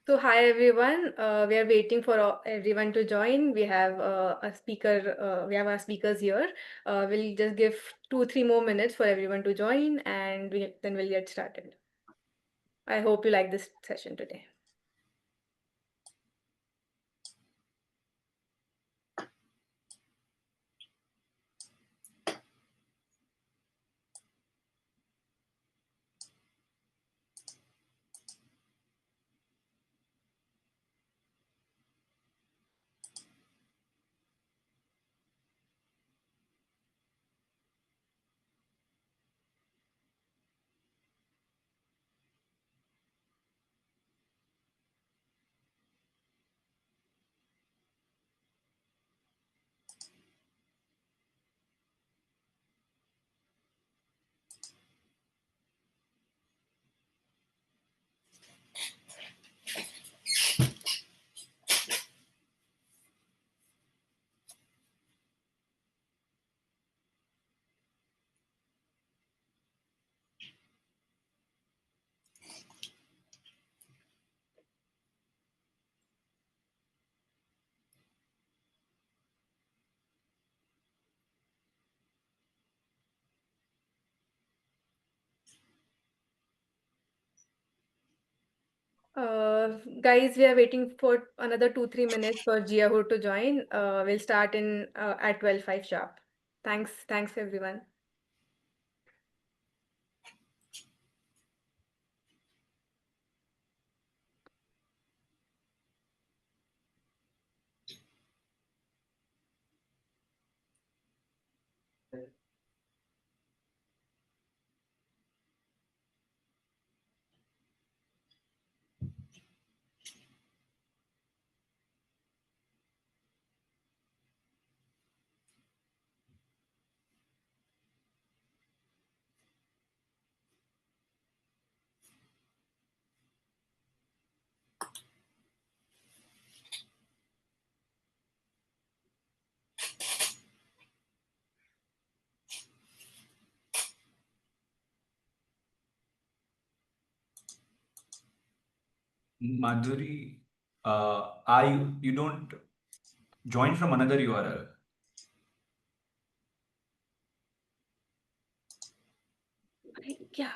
So hi everyone. We are waiting for everyone to join. We have a speaker. We have our speakers here. We'll just give 2-3 more minutes for everyone to join, and then we'll get started. I hope you like this session today. Guys, we are waiting for another 2-3 minutes for Jiyahoor to join. We'll start in at 12:05 sharp. Thanks everyone. Madhuri, you don't join from another URL. Yeah.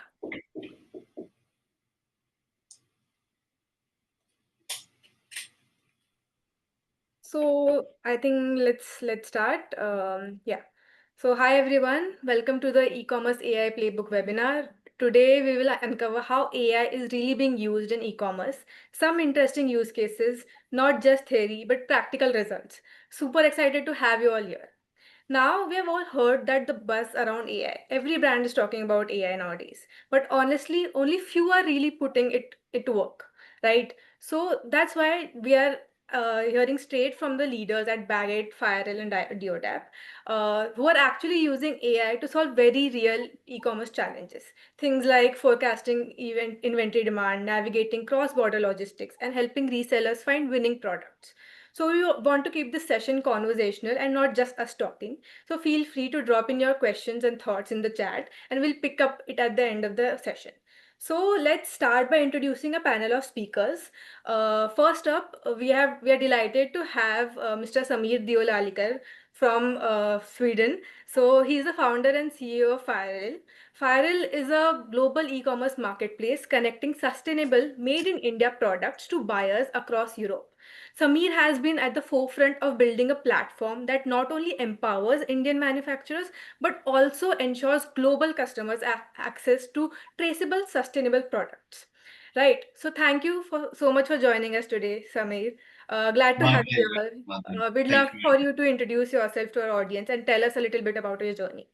So I think let's start. Yeah. So hi everyone, welcome to the e-commerce AI Playbook webinar. Today we will uncover how AI is really being used in e-commerce, some interesting use cases, not just theory but practical results. Super excited to have you all here. Now, we have all heard that the buzz around AI. Every brand is talking about AI nowadays. But honestly, only few are really putting it to work, right? So that's why we are hearing straight from the leaders at Baggit, Fyaril, and Deodap, who are actually using AI to solve very real e-commerce challenges. Things like forecasting event inventory demand, navigating cross-border logistics, and helping resellers find winning products. So we want to keep this session conversational and not just us talking. So feel free to drop in your questions and thoughts in the chat, and we'll pick up it at the end of the session. So let's start by introducing a panel of speakers. First up, we are delighted to have Mr. Sameer Deolalikar from Sweden. So he's the founder and CEO of Fyaril. Fyaril is a global e-commerce marketplace connecting sustainable, made in India products to buyers across Europe. Sameer has been at the forefront of building a platform that not only empowers Indian manufacturers but also ensures global customers access to traceable, sustainable products. Right. So thank you for so much for joining us today, Sameer. Glad to My have you pleasure, here. Madhuri. We'd Thank love you for very much. you to introduce yourself to our audience and tell us a little bit about your journey.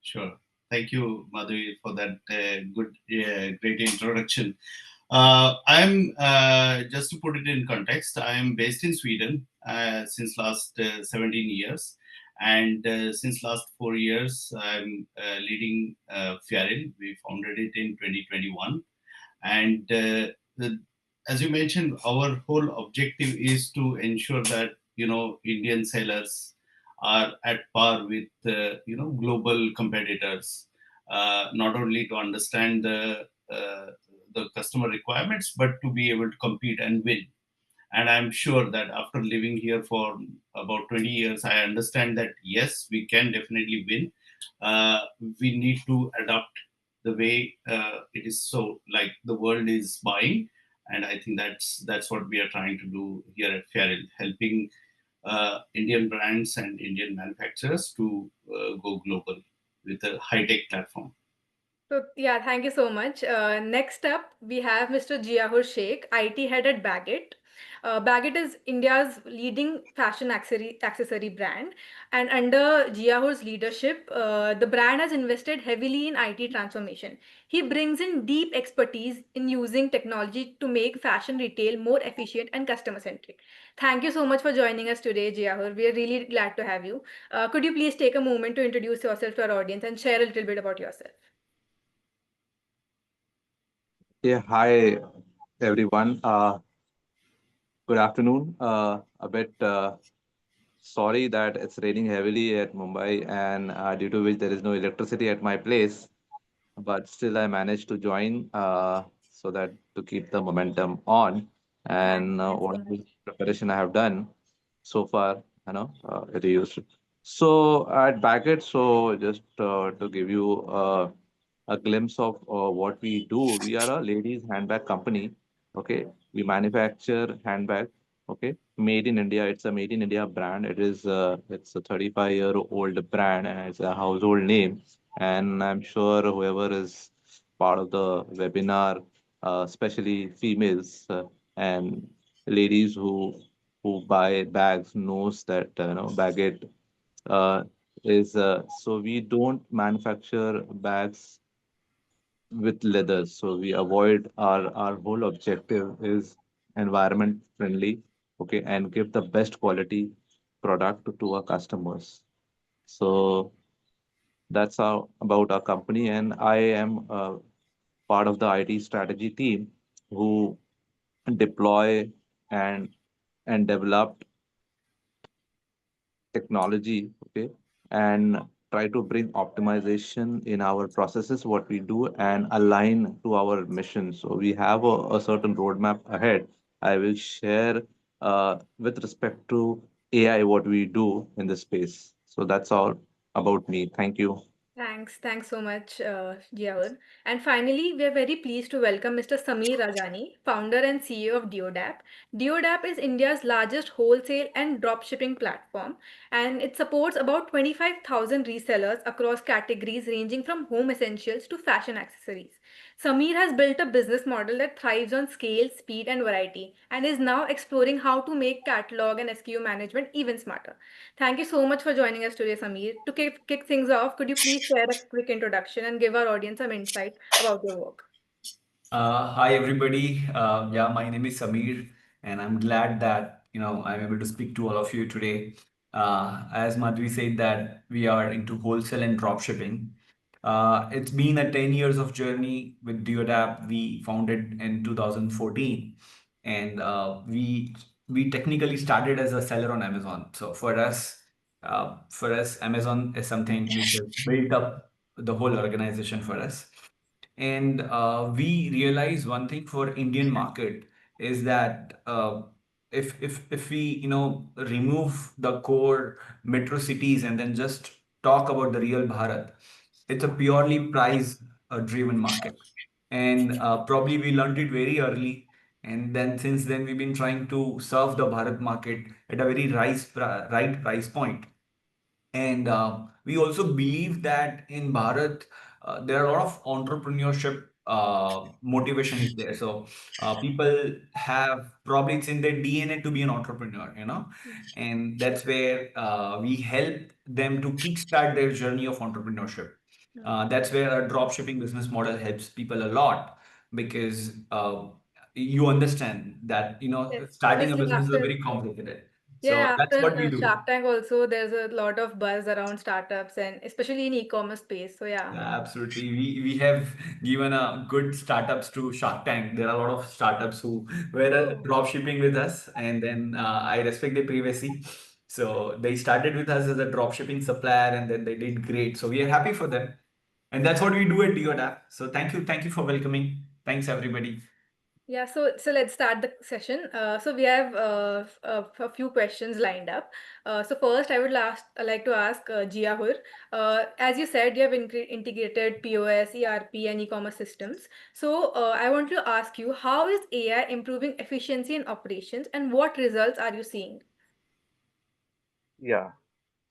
Sure. Thank you, Madhuri, for that great introduction. I'm just to put it in context. I am based in Sweden since last 17 years, and since last 4 years, I'm leading Fyaril. We founded it in 2021, and as you mentioned, our whole objective is to ensure that Indian sellers are at par with global competitors, not only to understand the customer requirements, but to be able to compete and win. And I'm sure that after living here for about 20 years, I understand that yes, we can definitely win. uh, we need to adapt the way it is, so like the world is buying. And I think that's what we are trying to do here at Fyaril, helping Indian brands and Indian manufacturers to go global with a high tech platform. So yeah, thank you so much. Next up, we have Mr. Jiyahoor Sheikh, IT head at Baggit. Baggit is India's leading fashion accessory brand, and under Jiyahoor's leadership, the brand has invested heavily in IT transformation. He brings in deep expertise in using technology to make fashion retail more efficient and customer centric. Thank you so much for joining us today, Jiyahoor. We are really glad to have you. Could you please take a moment to introduce yourself to our audience and share a little bit about yourself? Yeah, hi everyone. Good afternoon. A bit sorry that it's raining heavily at Mumbai, and due to which there is no electricity at my place. But still, I managed to join so that to keep the momentum on. And Thanks so what much. preparation I have done so far, it used. So at Baggett, so just to give you a glimpse of what we do. We are a ladies handbag company. Okay, we manufacture handbag. Okay, made in India. It's a made in India brand. It's a 35-year-old brand and it's a household name. And I'm sure whoever is part of the webinar, especially females and ladies who buy bags, knows that Baggett uh, is so we don't manufacture bags with leathers. So we avoid our whole objective is environment friendly, okay, and give the best quality product to our customers. So that's how about our company, and I am part of the IT strategy team who deploy and develop technology, okay, and try to bring optimization in our processes, what we do, and align to our mission. So we have a certain roadmap ahead. I will share with respect to AI what we do in this space. So that's all about me. Thank you. Thanks so much, Jiaur. And finally, we are very pleased to welcome Mr. Sameer Rajani, founder and CEO of Deodap. Deodap is India's largest wholesale and dropshipping platform, and it supports about 25,000 resellers across categories ranging from home essentials to fashion accessories. Sameer has built a business model that thrives on scale, speed, and variety, and is now exploring how to make catalog and SKU management even smarter. Thank you so much for joining us today, Sameer. To kick things off, could you please share a quick introduction and give our audience some insight about your work? Hi everybody. Yeah, my name is Samir, and I'm glad that I'm able to speak to all of you today. As Madhvi said, that we are into wholesale and drop shipping. It's been a 10 years of journey with Deodap. We founded in 2014, and we technically started as a seller on Amazon. So for us, Amazon is something which has built up the whole organization for us. And we realize one thing for Indian market is that if we remove the core metro cities and then just talk about the real Bharat, it's a purely price driven market. And probably we learned it very early. And then since then we've been trying to serve the Bharat market at a very right price point. And we also believe that in Bharat, there are a lot of entrepreneurship motivation is there. So people have probably it's in their DNA to be an entrepreneur, and that's where we help them to kickstart their journey of entrepreneurship. That's where a drop shipping business model helps people a lot because you understand that Yes, starting a obviously business is a very complicated. So yeah, that's after what we do. Shark Tank also, there's a lot of buzz around startups and especially in e-commerce space. So yeah. Yeah, absolutely. We have given a good startups to Shark Tank. There are a lot of startups who were Oh, drop shipping with us, and then I respect their privacy. So they started with us as a drop shipping supplier, and then they did great. So we are happy for them, and that's what we do at Deodap. So thank you for welcoming. Thanks, everybody. Yeah, so let's start the session. So we have a few questions lined up. So first, I would like to ask Jiyahoor. As you said, you have integrated POS, ERP, and e-commerce systems. So I want to ask you, how is AI improving efficiency in operations, and what results are you seeing? Yeah.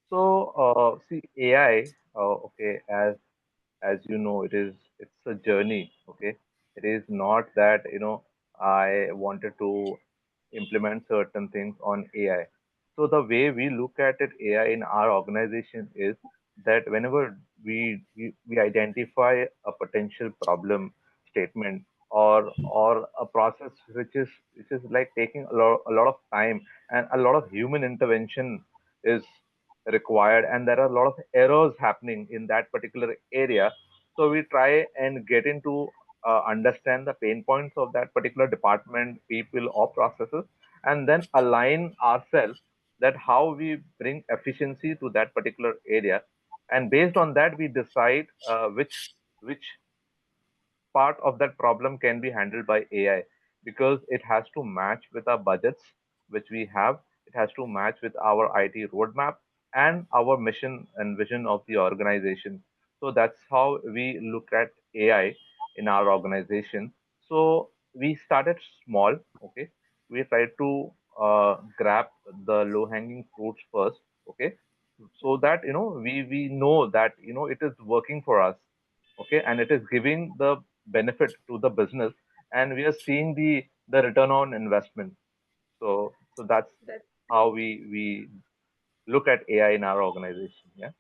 So, see, AI, okay, as you know, it's a journey. Okay, it is not that I wanted to implement certain things on AI. So the way we look at it, AI in our organization is that whenever we identify a potential problem statement or a process which is like taking a lot of time and a lot of human intervention is required, and there are a lot of errors happening in that particular area. So we try and get into understand the pain points of that particular department, people, or processes, and then align ourselves that how we bring efficiency to that particular area. And based on that, we decide which part of that problem can be handled by AI, because it has to match with our budgets which we have. It has to match with our IT roadmap and our mission and vision of the organization. So that's how we look at AI in our organization. So we started small, okay. We tried to grab the low hanging fruits first, okay, so that we know that it is working for us, okay, and it is giving the benefit to the business, and we are seeing the return on investment. So that's That how we look at AI in our organization. Yeah.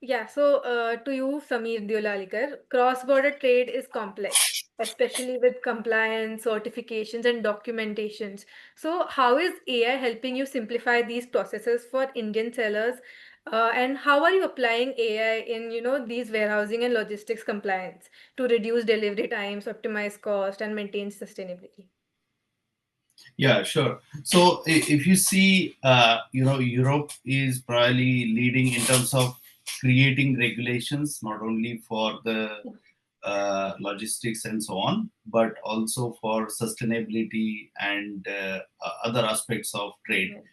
Yeah, so to you, Sameer Deolalikar, cross-border trade is complex, especially with compliance, certifications, and documentations. So, how is AI helping you simplify these processes for Indian sellers? And how are you applying AI in, these warehousing and logistics compliance to reduce delivery times, optimize cost, and maintain sustainability? Yeah, sure. So if you see, Europe is probably leading in terms of creating regulations, not only for the logistics and so on, but also for sustainability and other aspects of trade. Yes.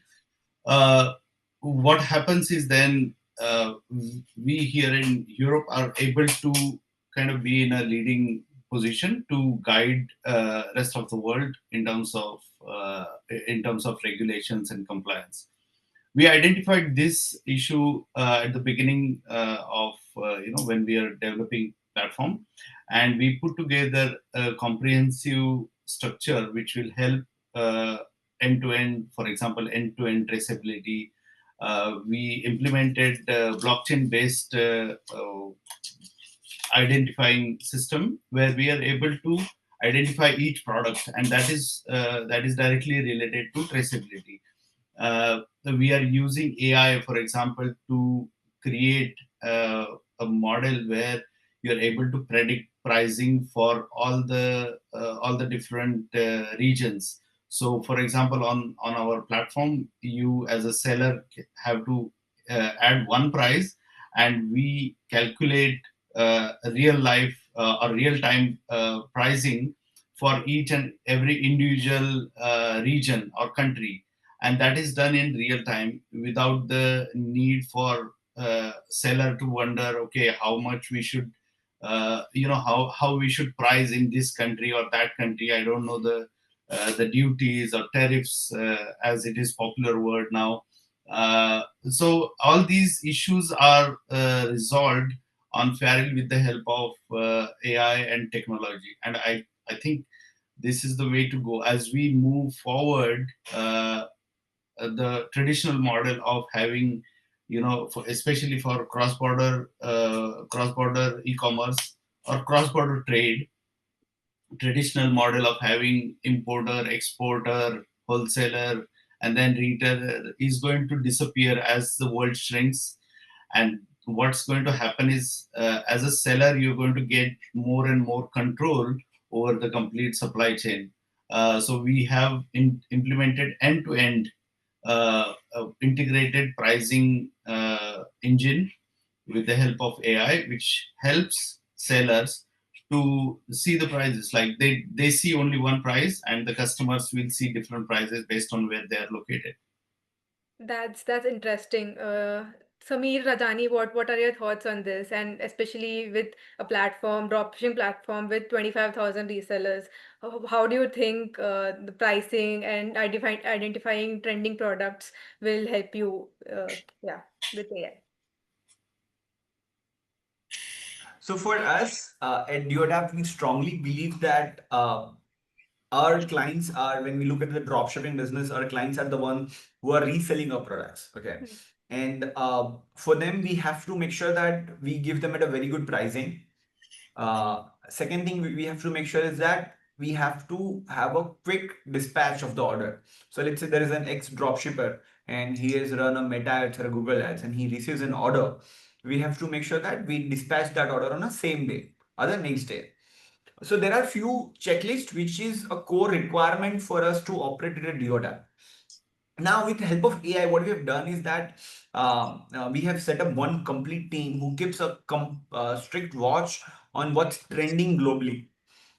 uh, what happens is then we here in Europe are able to kind of be in a leading position to guide rest of the world in terms of regulations and compliance. We identified this issue at the beginning of when we are developing platform, and we put together a comprehensive structure which will help uh, end to end, for example, end to end traceability. We implemented blockchain based identifying system where we are able to identify each product, and that is directly related to traceability. We are using AI, for example, to create a model where you're able to predict pricing for all the different regions. So, for example, on our platform, you as a seller have to add one price, and we calculate real life or real time pricing for each and every individual region or country, and that is done in real time without the need for seller to wonder, okay, how much we should how we should price in this country or that country. I don't know the duties or tariffs, as it is popular word now. So all these issues are resolved on Fyaril with the help of AI and technology, and I think this is the way to go as we move forward. The traditional model of having, especially for cross-border e-commerce or cross-border trade, traditional model of having importer, exporter, wholesaler, and then retailer is going to disappear as the world shrinks. And what's going to happen is, as a seller, you're going to get more and more control over the complete supply chain. So we have implemented end-to-end integrated pricing engine with the help of AI, which helps sellers to see the prices. Like they see only one price, and the customers will see different prices based on where they are located. That's interesting. Sameer, Rajani, what are your thoughts on this? And especially with a platform, dropshipping platform with 25,000 resellers, how do you think the pricing and identifying trending products will help you, yeah, with AI? So for us at Deodap, we strongly believe that our clients are, when we look at the dropshipping business, our clients are the ones who are reselling our products. Okay. Hmm. And for them, we have to make sure that we give them at a very good pricing. Second thing we have to make sure is that we have to have a quick dispatch of the order. So let's say there is an ex dropshipper and he has run a Meta ads or a Google ads and he receives an order. We have to make sure that we dispatch that order on a same day or the next day. So there are few checklists which is a core requirement for us to operate at a Deodap. Now, with the help of AI, what we have done is that we have set up one complete team who keeps a strict watch on what's trending globally.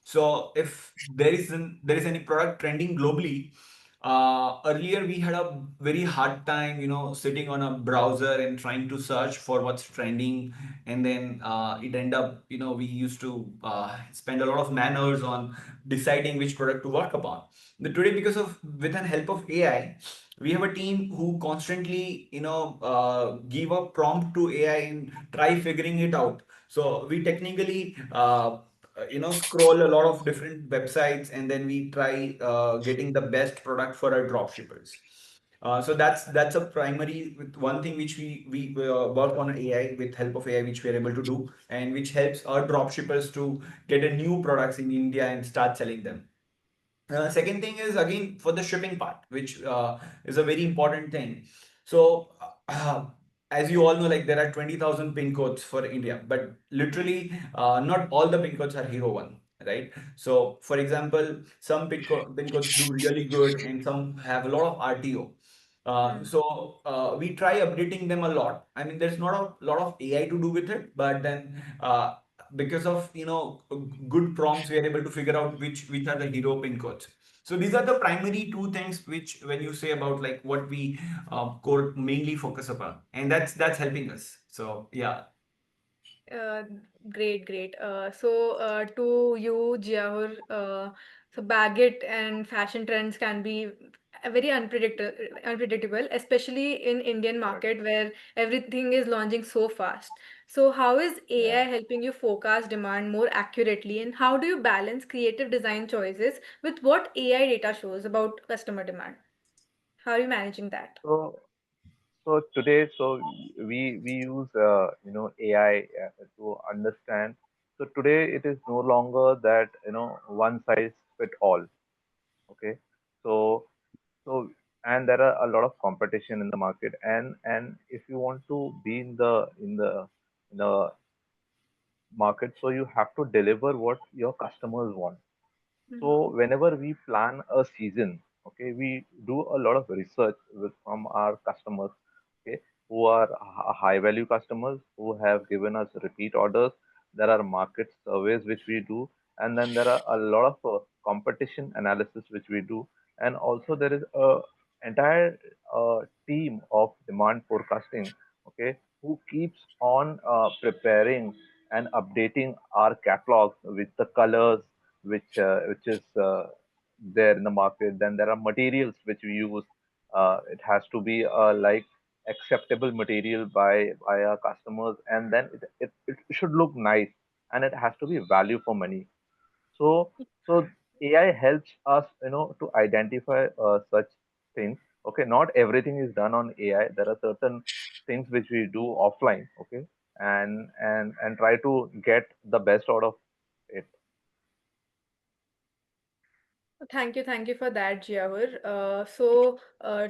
So if there is any product trending globally, earlier we had a very hard time, sitting on a browser and trying to search for what's trending, and then it end up, we used to spend a lot of man hours on deciding which product to work upon. But today, because of with an help of AI, we have a team who constantly, give a prompt to AI and try figuring it out. So we technically scroll a lot of different websites and then we try getting the best product for our drop shippers. So that's a primary with one thing which we work on AI with help of AI, which we are able to do, and which helps our drop shippers to get a new products in India and start selling them. Second thing is again for the shipping part, which is a very important thing. So, as you all know, like there are 20,000 pin codes for India, but literally not all the pin codes are Hero One, right? So, for example, some pin codes do really good and some have a lot of RTO. Hmm. We try updating them a lot. I mean, there's not a lot of AI to do with it, but then because of good prompts, we are able to figure out which are the hero pin codes. So these are the primary two things which, when you say about like what we core mainly focus upon, and that's helping us. So yeah. Uh, great. To you, Jiyahoor, so Baggit and fashion trends can be very unpredictable, especially in Indian Correct. market where everything is launching so fast. So, how is AI Yeah. helping you forecast demand more accurately, and how do you balance creative design choices with what AI data shows about customer demand? How are you managing that? So so today, we use AI to understand. So today it is no longer that one size fit all. Okay. So so and there are a lot of competition in the market, and if you want to be in the market, so you have to deliver what your customers want. Mm, So whenever we plan a season, okay, we do a lot of research from our customers, okay, who are high value customers who have given us repeat orders. There are market surveys which we do, and then there are a lot of competition analysis which we do, and also there is a entire team of demand forecasting, okay, who keeps on preparing and updating our catalogs with the colors which is there in the market. Then there are materials which we use. It has to be like acceptable material by our customers, and then it should look nice, and it has to be value for money. So so AI helps us, to identify such things. Okay, not everything is done on AI. There are certain things which we do offline. Okay, and try to get the best out of it. Thank you for that, Jiyahoor.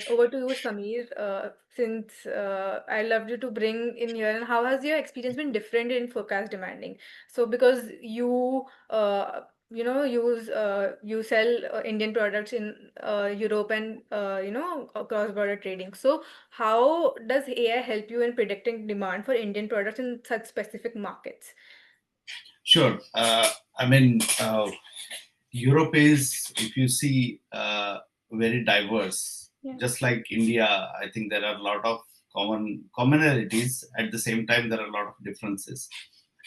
Over to you, Sameer. Since I loved you to bring in here, and how has your experience been different in forecast demanding? So, because you sell Indian products in Europe and cross-border trading. So, how does AI help you in predicting demand for Indian products in such specific markets? Sure. I mean, Europe is, if you see, very diverse. Yeah. Just like India, I think there are a lot of commonalities. At the same time, there are a lot of differences.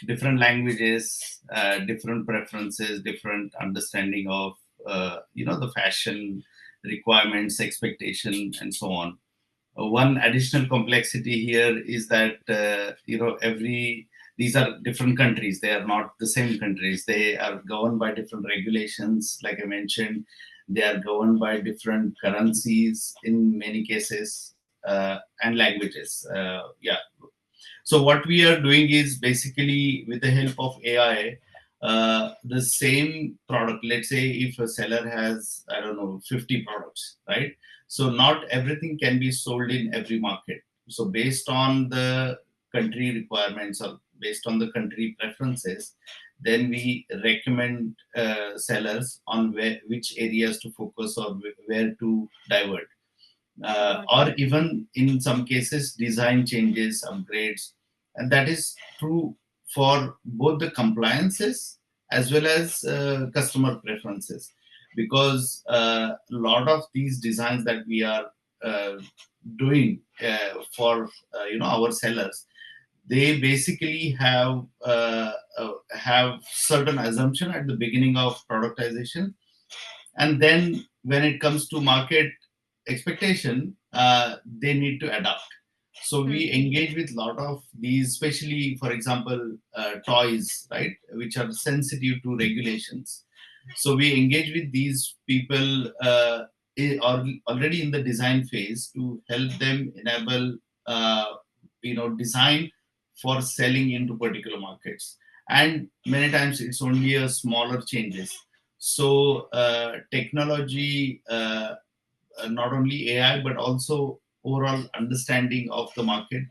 Different languages, different preferences, different understanding of the fashion requirements, expectation, and so on. One additional complexity here is that every these are different countries. They are not the same countries. They are governed by different regulations, like I mentioned. They are governed by different currencies in many cases, and languages. So what we are doing is basically, with the help of AI, the same product. Let's say if a seller has, I don't know, 50 products, right? So not everything can be sold in every market. So based on the country requirements or based on the country preferences, then we recommend sellers on which areas to focus or where to divert, Got or even in some cases design changes, upgrades. And that is true for both the compliances as well as customer preferences, because a lot of these designs that we are uh, doing for our sellers, they basically have certain assumption at the beginning of productization, and then when it comes to market expectation, they need to adapt. So it. we engage with a lot of these, especially for example, toys, right, which are sensitive to regulations. So we engage with these people, already in the design phase, to help them enable design for selling into particular markets. And many times it's only a smaller changes. So technology, not only AI but also overall understanding of the market,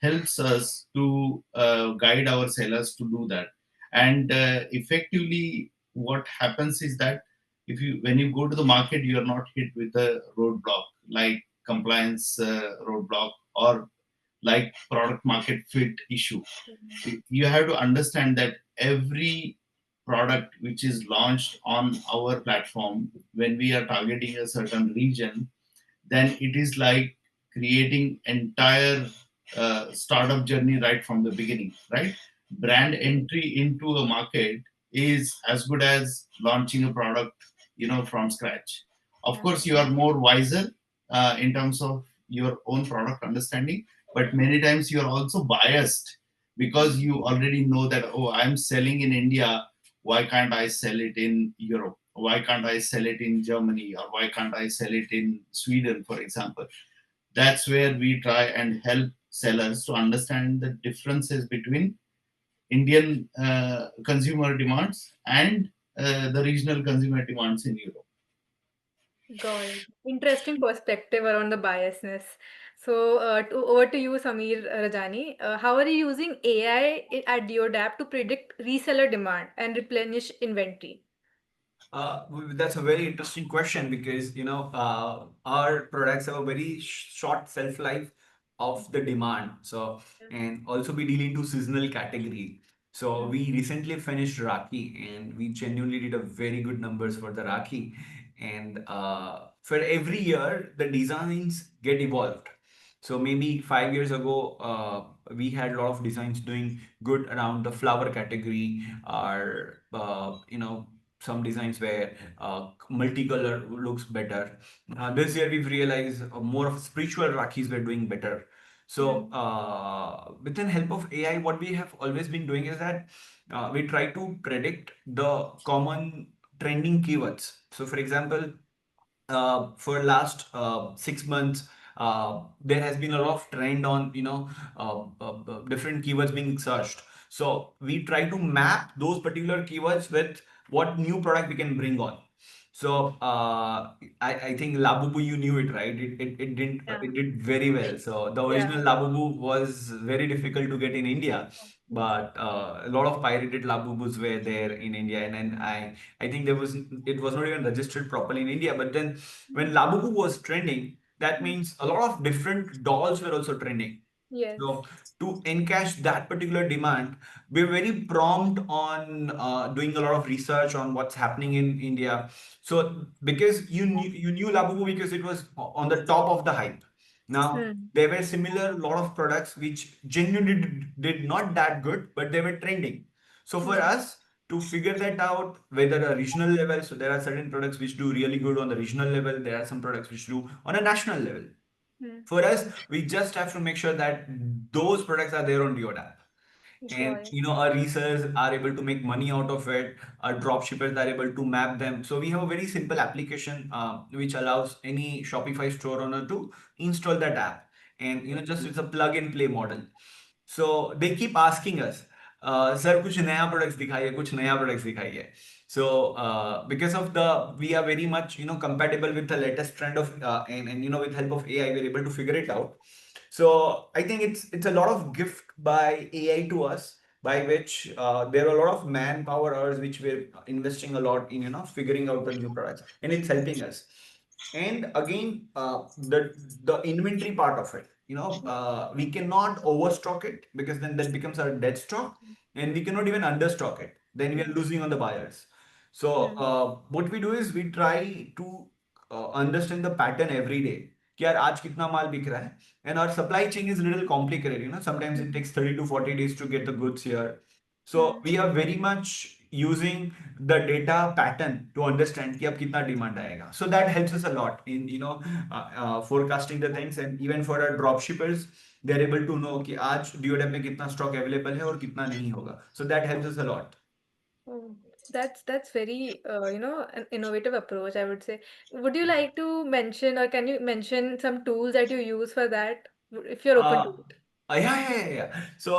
helps us to guide our sellers to do that. And effectively, what happens is that if you when you go to the market, you are not hit with a roadblock like compliance roadblock, or like product market fit issue. You have to understand that every product which is launched on our platform, when we are targeting a certain region, then it is like creating entire startup journey right from the beginning, right? Brand entry into a market is as good as launching a product, from scratch. Of Yeah. course, you are more wiser in terms of your own product understanding, but many times you are also biased because you already know that, oh, I'm selling in India, why can't I sell it in Europe? Why can't I sell it in Germany? Or why can't I sell it in Sweden, for example? That's where we try and help sellers to understand the differences between Indian consumer demands and the regional consumer demands in Europe. Got it. Interesting perspective around the biasness. So, over to you, Samir Rajani. How are you using AI at Deodap to predict reseller demand and replenish inventory? That's a very interesting question because our products have a very short shelf life of the demand. So and also we deal into seasonal category. So we recently finished Rakhi and we genuinely did a very good numbers for the Rakhi. And for every year the designs get evolved. So maybe 5 years ago, we had a lot of designs doing good around the flower category, or some designs where multicolor looks better. This year we've realized more of spiritual Rakhis were doing better. Yeah. So with the help of AI, what we have always been doing is that we try to predict the common trending keywords. So for example, for last 6 months, there has been a lot of trend on different keywords being searched. So we try to map those particular keywords with what new product we can bring on. So I think Labubu, you knew it, right? It did very well. So the Yeah. original Labubu was very difficult to get in India, but a lot of pirated Labubus were there in India, and then I think it was not even registered properly in India. But then when Labubu was trending, that means a lot of different dolls were also trending. Yes. So to encash that particular demand, we're very prompt on doing a lot of research on what's happening in India. So because you knew Labubu because it was on the top of the hype. Now Hmm. there were similar lot of products which genuinely did not that good, but they were trending. So for Hmm. us to figure that out, whether a regional level, so there are certain products which do really good on the regional level, there are some products which do on a national level. Hmm. For us, we just have to make sure that those products are there on Deodap. Got And it. our resellers are able to make money out of it. Our drop shippers are able to map them. So we have a very simple application which allows any Shopify store owner to install that app. And just it's a plug and play model. So they keep asking us, sir, कुछ नया products दिखाइए, कुछ नया products दिखाइए. So because of we are very much compatible with the latest trend of and with help of AI we're able to figure it out. So I think it's a lot of gift by AI to us, by which there are a lot of manpower hours which we're investing a lot in figuring out the new products, and it's helping us. And again, the inventory part of it, we cannot overstock it because then that becomes our dead stock, and we cannot even understock it. Then we are Hmm. losing on the buyers. So Hmm. what we do is we try to understand the pattern every day. कि यार आज कितना माल बिक रहा है, and our supply chain is a little complicated. Sometimes it Hmm. takes 30 to 40 days to get the goods here. So Hmm. we are very much using the data pattern to understand कि अब कितना demand आएगा. So that helps us a lot in forecasting the things, and even for our drop shippers, they're able to know कि आज Deodap में कितना stock available है और कितना नहीं होगा. So that helps us a lot. Oh, that's very an innovative approach, I would say. Would you like to mention, or can you mention some tools that you use for that, if you're open to Uh, it? yeah. So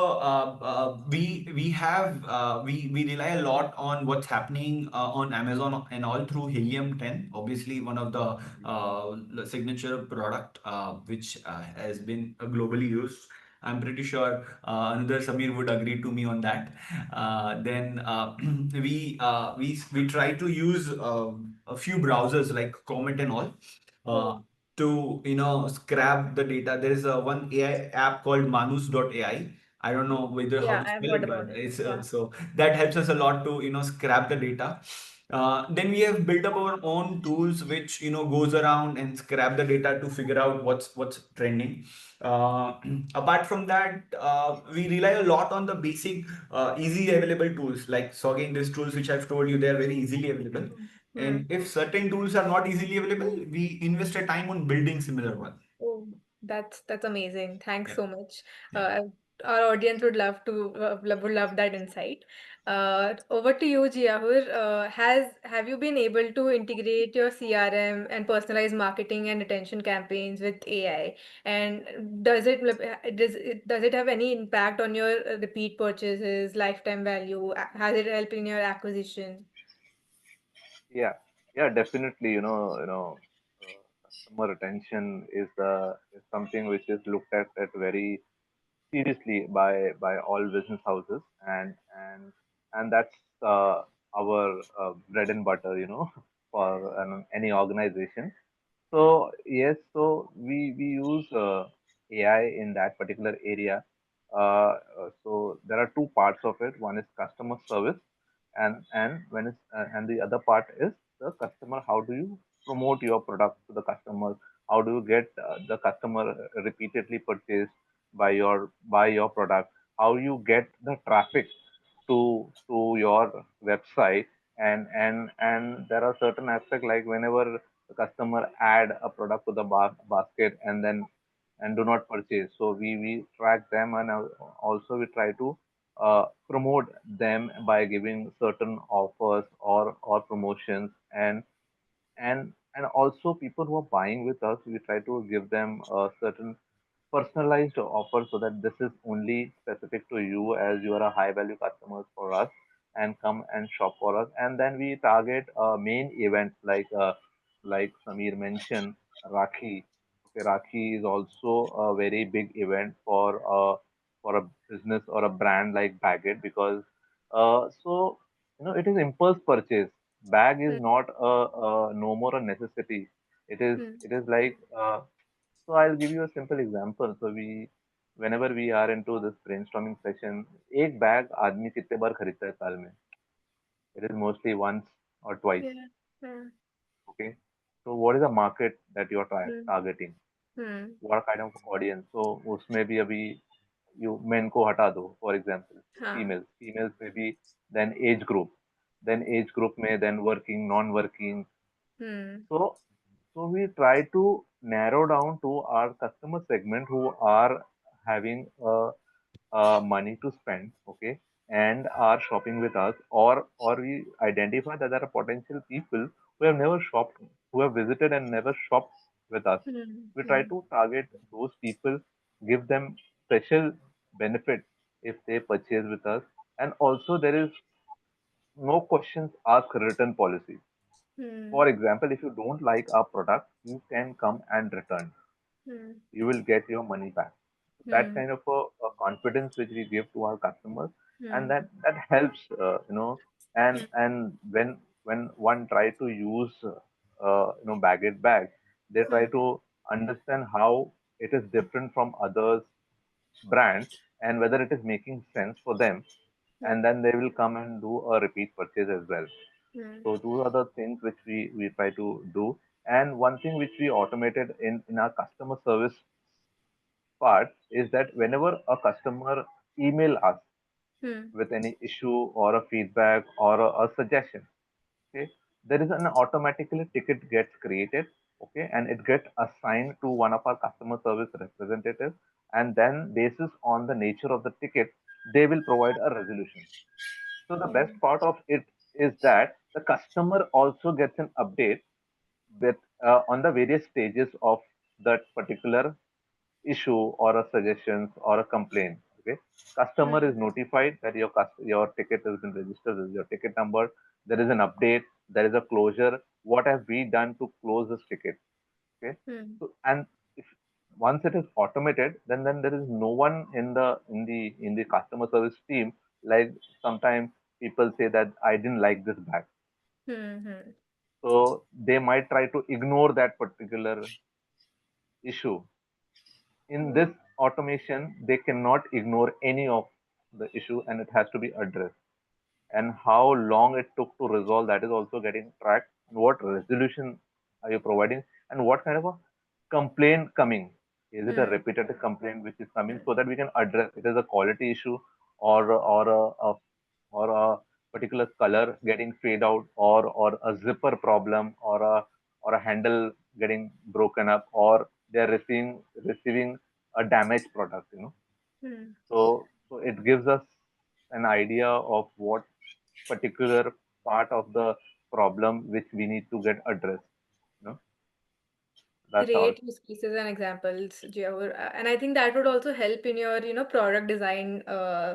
we have we rely a lot on what's happening on Amazon and all through Helium 10. Obviously, one of the signature product which has been globally used. I'm pretty sure another Samir would agree to me on that. Then we try to use a few browsers like Comet and all. Uh, Oh, to scrap the data. There is a one AI app called Manus.ai. I don't know whether how yeah, to I've spell heard it, about but it. it's Yeah. so that helps us a lot to scrap the data. Then we have built up our own tools which goes around and scrap the data to figure out what's trending. uh, Apart from that, we rely a lot on the basic easy available tools, like so again these tools which I've told you, they are very easily available. Hmm. And if certain tools are not easily available, we invest a time on building similar one. Oh, that's amazing. Thanks Yeah, so much. yeah. Our audience would love to would love that insight. Over to you, Jiyahoor. Have you been able to integrate your CRM and personalized marketing and attention campaigns with AI? And does it have any impact on your repeat purchases, lifetime value? Has it helped in your acquisition? Yeah, yeah, definitely. Customer retention is something which is looked at very seriously by all business houses, and that's our bread and butter, for any organization. So yes, so we use AI in that particular area. So there are two parts of it. One is customer service, and the other part is the customer. How do you promote your product to the customer? How do you get the customer repeatedly purchased by your product? How you get the traffic to your website, and there are certain aspects like whenever the customer add a product to the basket and do not purchase, so we track them, and also we try to promote them by giving certain offers or promotions, and also people who are buying with us, we try to give them a certain personalized offer, so that this is only specific to you, as you are a high value customer for us, and come and shop for us. And then we target main events like Samir mentioned, Rakhi. Okay, Rakhi is also a very big event for a business or a brand like Baggit, because it is impulse purchase. Bag is Hmm. not a no more a necessity. it is Hmm. it is like, so I'll give you a simple example. So whenever we are into this brainstorming session, एक bag आदमी कितने बार खरीदता है साल में? It is mostly once or twice. Yeah. Yeah. Okay. So what is the market that you are Hmm. targeting? Hmm. What kind of audience? So उसमें भी अभी you men को हटा दो, for example, हाँ. females में भी, then age group में, then working, non-working. Hmm. So we try to narrow down to our customer segment who are having money to spend, okay, and are shopping with us, or we identify that there are potential people who have never shopped, who have visited and never shopped with us. Hmm. We try Hmm. to target those people, give them special benefit if they purchase with us, and also there is no questions asked return policy. Hmm. For example, if you don't like our product, you can come and return. Hmm. You will get your money back. That Hmm. kind of a confidence which we give to our customers, and Hmm. that helps, Hmm. and when one try to use Baggit bag, they try Hmm. to understand how it is different from others brands and whether it is making sense for them, Hmm. and then they will come and do a repeat purchase as well. Hmm. So those are the things which we try to do. And one thing which we automated in our customer service part is that whenever a customer email us Hmm. with any issue or a feedback or a suggestion, okay, there is an automatically ticket gets created, okay, and it gets assigned to one of our customer service representatives, and then basis on the nature of the ticket, they will provide a resolution. So the best Hmm. part of it is that the customer also gets an update with on the various stages of that particular issue or a suggestions or a complaint. Okay, customer is Hmm. notified that your ticket has been registered. This is your ticket number. There is an update. There is a closure. What have we done to close this ticket? Okay, Hmm. so and if once it is automated, then there is no one in the customer service team. Like sometimes people say that I didn't like this bag, Hmm. Hmm. so they might try to ignore that particular issue. In Hmm. this automation, they cannot ignore any of the issue and it has to be addressed. And how long it took to resolve, that is also getting tracked. What resolution are you providing, and what kind of a complaint coming? Is it a Hmm. repetitive complaint which is coming, so that we can address it is a quality issue, or a particular color getting fade out, or a zipper problem, or a handle getting broken up, or they're receiving a damaged product, Hmm. so it gives us an idea of what particular part of the problem which we need to get addressed. You know, that's how. Great use cases and examples, Jiyahoor. And I think that would also help in your, product design Yeah,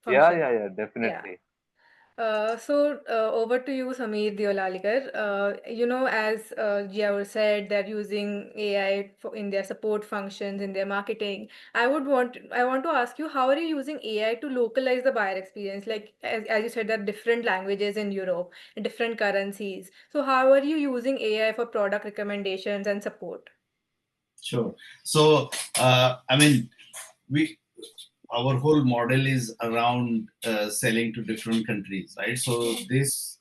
function. yeah, yeah, Yeah. definitely. Over to you, Sameer Deolalikar. As Jiyahoor said, they're using AI in their support functions, in their marketing. I want to ask you, how are you using AI to localize the buyer experience? Like as you said, there are different languages in Europe, different currencies. So how are you using AI for product recommendations and support? Sure. So, I mean, we our whole model is around selling to different countries, right? So this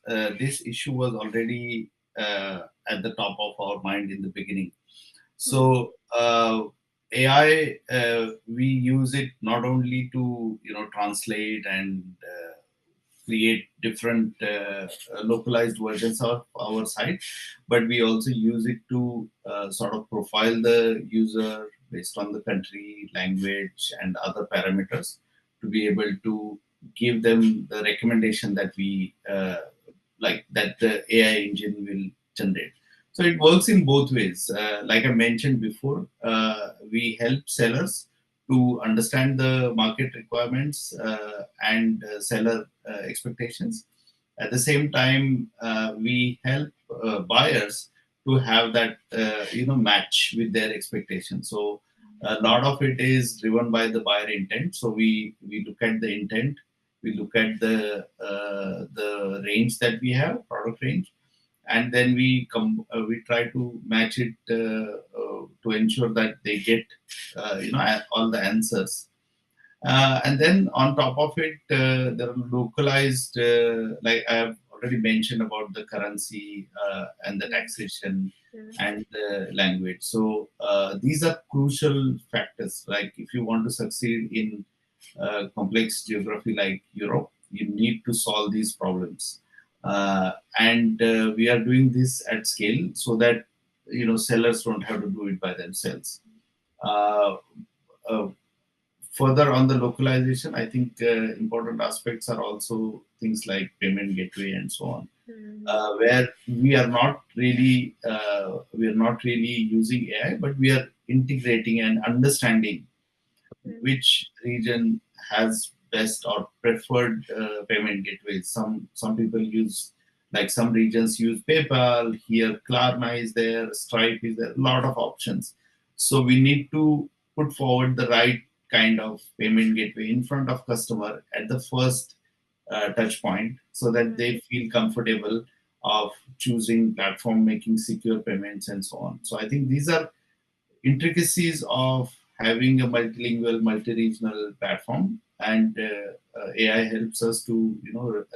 issue was already at the top of our mind in the beginning. Hmm. So AI, we use it not only to translate and create different localized versions of our site, but we also use it to sort of profile the user based on the country, language, and other parameters to be able to give them the recommendation that we like that the AI engine will generate. So it works in both ways. Like I mentioned before, we help sellers to understand the market requirements and seller expectations. At the same time, we help buyers to have that match with their expectations. So a lot of it is driven by the buyer intent. So we look at the intent, we look at the range that we have, product range, and then we try to match it to ensure that they get all the answers. And then on top of it, there are localized, like I have already mentioned about the currency and the taxation and the language. So these are crucial factors. Like if you want to succeed in complex geography like Europe, you need to solve these problems. And we are doing this at scale so that sellers don't have to do it by themselves. Uh, uh, Further on the localization, I think important aspects are also things like payment gateway and so on, where we are not really using AI, but we are integrating and understanding which region has best or preferred payment gateways. Some people use, like some regions use PayPal. Here, Klarna is there, Stripe is there. A lot of options. So we need to put forward the right kind of payment gateway in front of customer at the first touch point, so that they feel comfortable of choosing platform, making secure payments, and so on. So I think these are intricacies of having a multilingual, multi-regional platform, and AI helps us to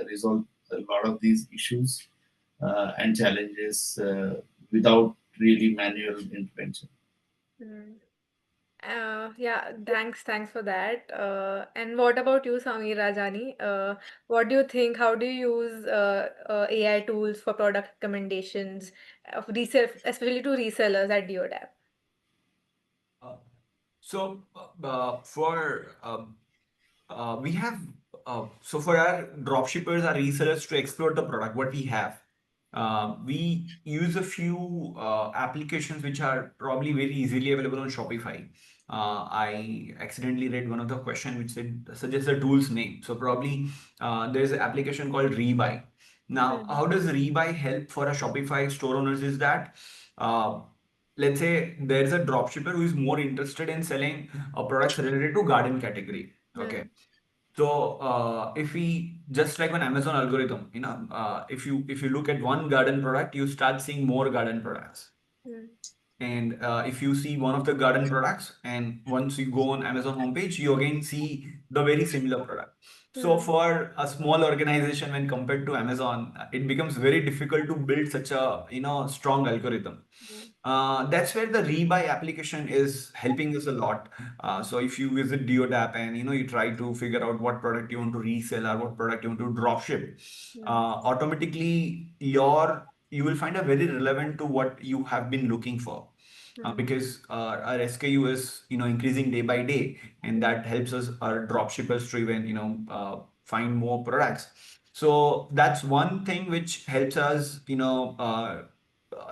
resolve a lot of these issues and challenges without really manual intervention. Mm. Yeah, thanks for that. And what about you, Samir Rajani? What do you think? How do you use AI tools for product recommendations of resell, especially to resellers at Deodap? Uh, so for we have so for our dropshippers, our resellers to explore the product, what we have, we use a few applications which are probably very easily available on Shopify. I accidentally read one of the question which said suggest the tool's name. So probably there's an application called Rebuy. Now, how does Rebuy help for a Shopify store owners is that uh, let's say there's a dropshipper who is more interested in selling products related to garden category. Okay. So if we just like an Amazon algorithm, if you look at one garden product, you start seeing more garden products. And if you see one of the garden products, and once you go on Amazon homepage, you again see the very similar product. So for a small organization, when compared to Amazon, it becomes very difficult to build such a strong algorithm. That's where the rebuy application is helping us a lot. So if you visit Deodap and you try to figure out what product you want to resell or what product you want to drop ship, automatically you will find a very relevant to what you have been looking for. Because our SKU is increasing day by day, and that helps us our drop shippers to even find more products. So that's one thing which helps us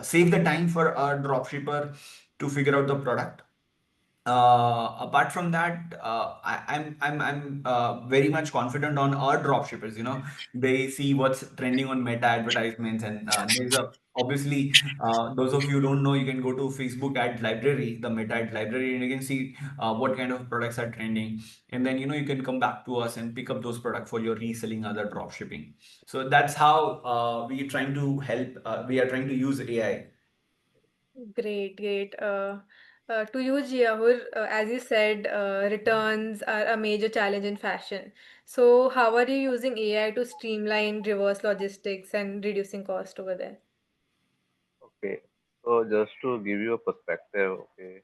save the time for our dropshipper to figure out the product. Apart from that, I'm very much confident on our dropshippers. They see what's trending on Meta advertisements, and there's a obviously those of you who don't know, you can go to Facebook ad library, the Meta ad library, and you can see what kind of products are trending, and then you can come back to us and pick up those products for your reselling other dropshipping. So that's how we are trying to help. We are trying to use AI. Great, great. To you, Jiyahoor, as you said, returns are a major challenge in fashion. So, how are you using AI to streamline reverse logistics and reducing cost over there? Okay. So just to give you a perspective, okay,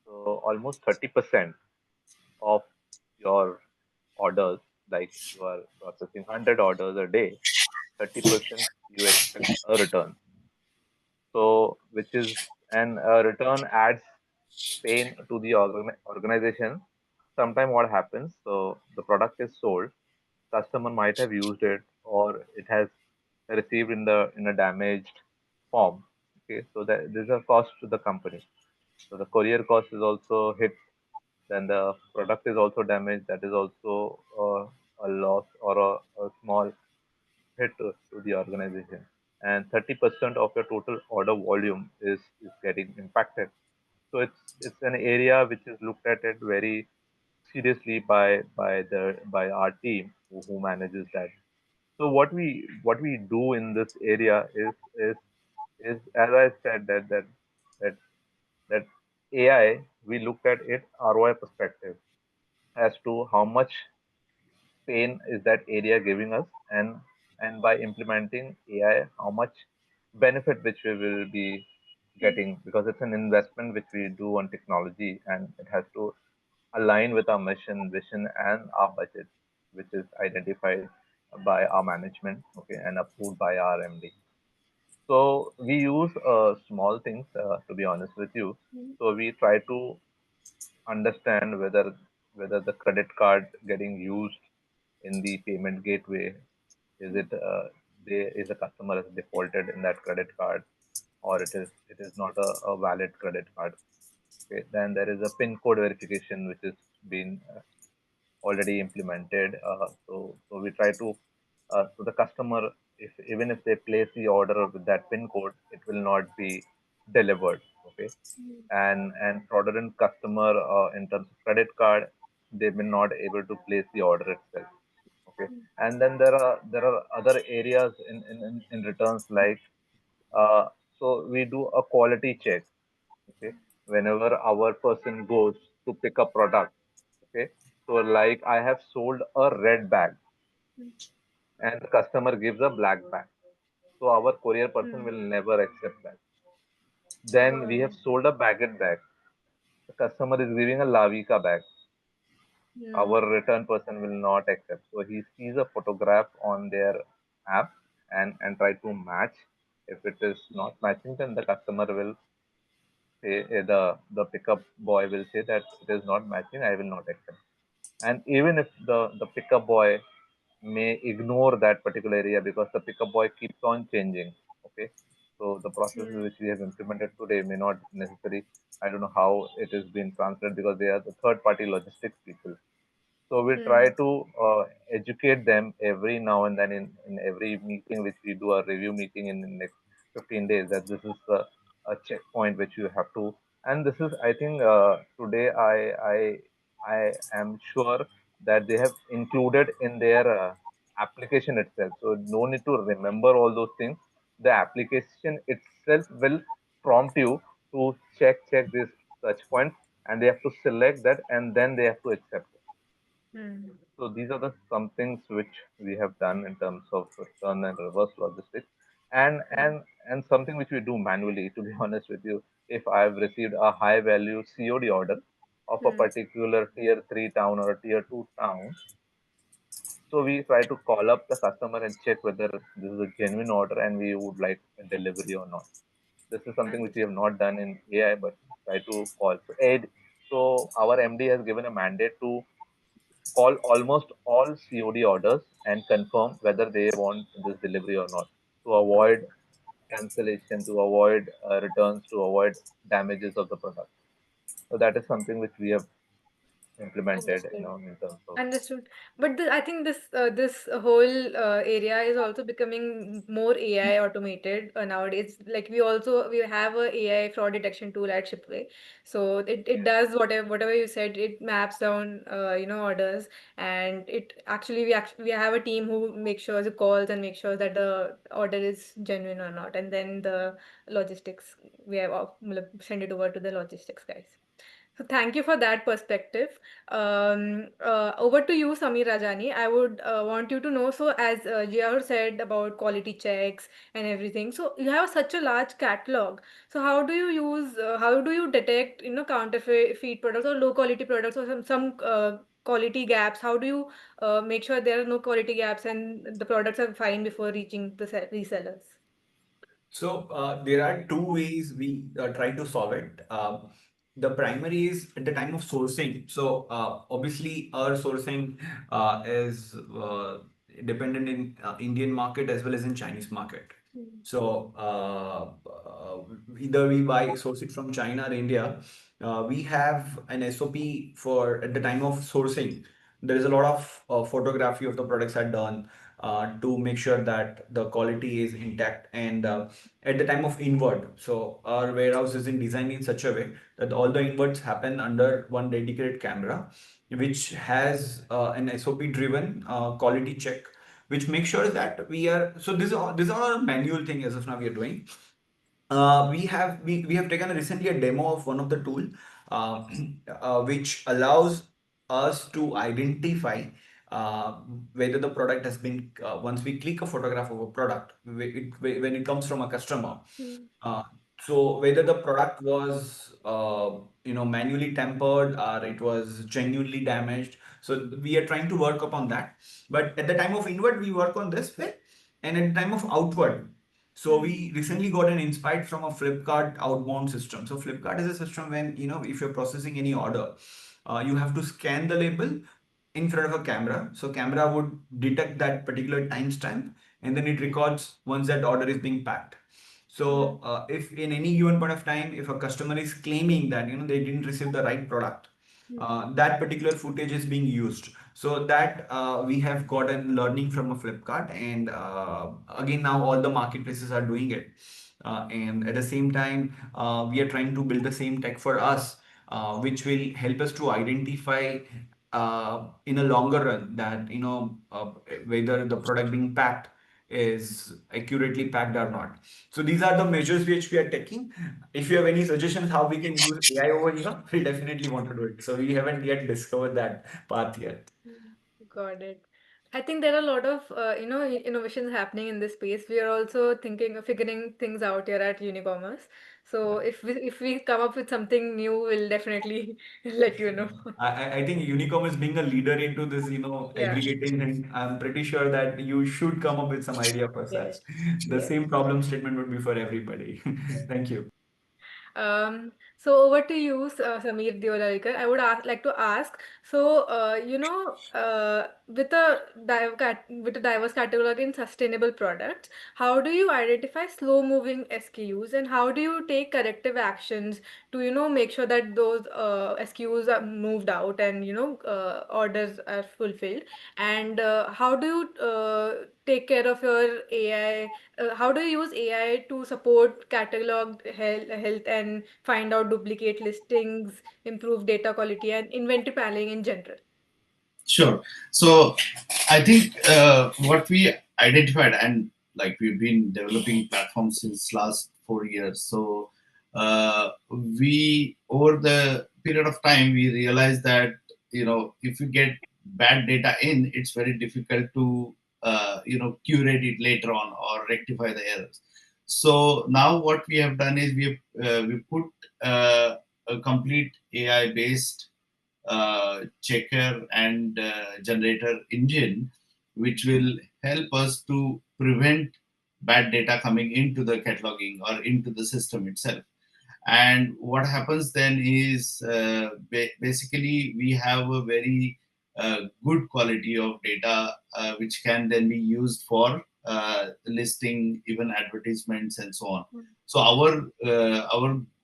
so almost 30% of your orders, like you are processing 100 orders a day, 30% you expect a return. So, which is, and a return adds pain to the organization. Sometimes what happens, so the product is sold, customer might have used it, or it has received in a damaged form. Okay, so that there's a cost to the company. So the courier cost is also hit. Then the product is also damaged. That is also a loss or a small hit to the organization. And 30% of your total order volume is getting impacted. So it's an area which is looked at it very seriously by our team who manages that. So what we do in this area is as I said that that AI, we look at it ROI perspective as to how much pain is that area giving us, and by implementing AI, how much benefit which we will be getting, because it's an investment which we do on technology, and it has to align with our mission, vision, and our budget, which is identified by our management, okay, and approved by our MD. So we use small things, to be honest with you. So we try to understand whether the credit card getting used in the payment gateway, is it is a customer has defaulted in that credit card, or it is not a valid credit card. Okay, then there is a pin code verification which is been already implemented. So we try to, so the customer, if even if they place the order with that pin code, it will not be delivered. Okay, and fraudulent customer, in terms of credit card, they may not able to place the order itself. Okay, and then there are other areas in returns, like, uh, so we do a quality check. Okay, whenever our person goes to pick a product. Okay, so like I have sold a red bag and the customer gives a black bag, so our courier person will never accept that. Then we have sold a Baggit bag, the customer is giving a Lavika bag, our return person will not accept. So he sees a photograph on their app and try to match. If it is not matching, then the customer will say, the pickup boy will say that it is not matching, I will not accept. And even if the pickup boy may ignore that particular area, because the pickup boy keeps on changing. Okay, so the process which we have implemented today may not necessary. I don't know how it is being transferred, because they are the third party logistics people. So we try to educate them every now and then, in every meeting which we do, a review meeting in the next 15 days, that this is a checkpoint which you have to. And this is, I think, today I am sure that they have included in their application itself. So no need to remember all those things. The application itself will prompt you to check these touch points, and they have to select that, and then they have to accept it. So these are the some things which we have done in terms of return and reverse logistics, and something which we do manually. To be honest with you, if I have received a high value COD order of a particular tier three town or a tier two town, so we try to call up the customer and check whether this is a genuine order and we would like a delivery or not. This is something which we have not done in AI, but try to call. So our MD has given a mandate to call almost all COD orders and confirm whether they want this delivery or not, to avoid cancellation, to avoid returns, to avoid damages of the product. So that is something which we have implemented, Understood. in terms of. Understood. But I think this whole area is also becoming more AI automated nowadays. Like we have a AI fraud detection tool at Shipway, so it does whatever you said. It maps down orders, and it actually we have a team who makes sure the calls and make sure that the order is genuine or not, and then the logistics we have send it over to the logistics guys. So thank you for that perspective. Over to you, Samir Rajani. I would want you to know. So, as Jiyahoor said about quality checks and everything, so you have such a large catalog. So, how do you use? How do you detect, counterfeit products or low quality products or some quality gaps? How do you make sure there are no quality gaps and the products are fine before reaching the resellers? So there are two ways we try to solve it. The primary is at the time of sourcing. So obviously our sourcing is dependent in Indian market as well as in Chinese market. So either we buy source it from China or India. We have an SOP for at the time of sourcing. There is a lot of photography of the products are done to make sure that the quality is intact, and at the time of invert, so our warehouse is in designed in such a way that all the inverts happen under one dedicated camera which has an SOP driven quality check which makes sure that we are, so this is all a manual thing as of now we are doing. We have taken recently a demo of one of the tool, uh, which allows us to identify uh, whether the product has been, once we click a photograph of a product, when it comes from a customer, Mm. uh, so whether the product was manually tempered or it was genuinely damaged. So we are trying to work upon that. But at the time of inward, we work on this way, and at the time of outward, so Mm. we recently got an insight from a Flipkart outbound system. So Flipkart is a system when, if you're processing any order, you have to scan the label in front of a camera. So camera would detect that particular timestamp, and then it records once that order is being packed. Mm. So if in any given point of time, if a customer is claiming that they didn't receive the right product, Mm. that particular footage is being used. So that we have gotten learning from a Flipkart, and again now all the marketplaces are doing it. And at the same time, we are trying to build the same tech for us, which will help us to identify in a longer run that whether the product being packed is accurately packed or not. So these are the measures which we are taking. If you have any suggestions how we can use AI over here, we definitely want to do it. So we haven't yet discovered that path yet. Mm. Got it. I think there are a lot of innovations happening in this space. We are also thinking of figuring things out here at Unicommerce. So Yeah. if we come up with something new, we'll definitely let you know. I think Unicom is being a leader into this, Yeah. aggregating thing. I'm pretty sure that you should come up with some idea for Yes. such. The Yes. same problem statement would be for everybody. Yes. Thank you. So over to you, Samir Deolalikar. I would like to ask. So, with a diverse catalog in sustainable products, how do you identify slow-moving SKUs, and how do you take corrective actions to, make sure that those SKUs are moved out and orders are fulfilled? And how do you take care of your AI? How do you use AI to support catalog health and find out duplicate listings, improve data quality, and inventory planning in general? Sure. So I think what we identified, and like we've been developing platforms since last 4 years. So we over the period of time we realized that if you get bad data in, it's very difficult to curate it later on or rectify the errors. So now what we have done is we put a complete AI based checker and generator engine, which will help us to prevent bad data coming into the cataloging or into the system itself. And what happens then is basically we have a very good quality of data which can then be used for listing, even advertisements and so on. So our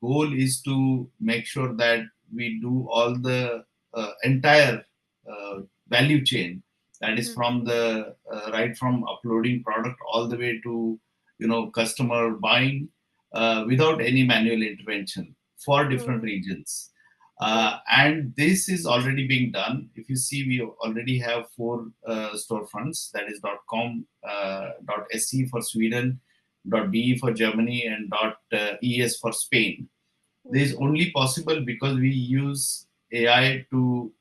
goal is to make sure that we do all the entire uh, value chain, that is Mm. from the right from uploading product all the way to customer buying, without any manual intervention for different Mm. regions. Oh. And this is already being done. If you see, we already have 4 storefronts, that is .com, .se for Sweden, .de for Germany, and .es for Spain. This is Mm. only possible because we use AI to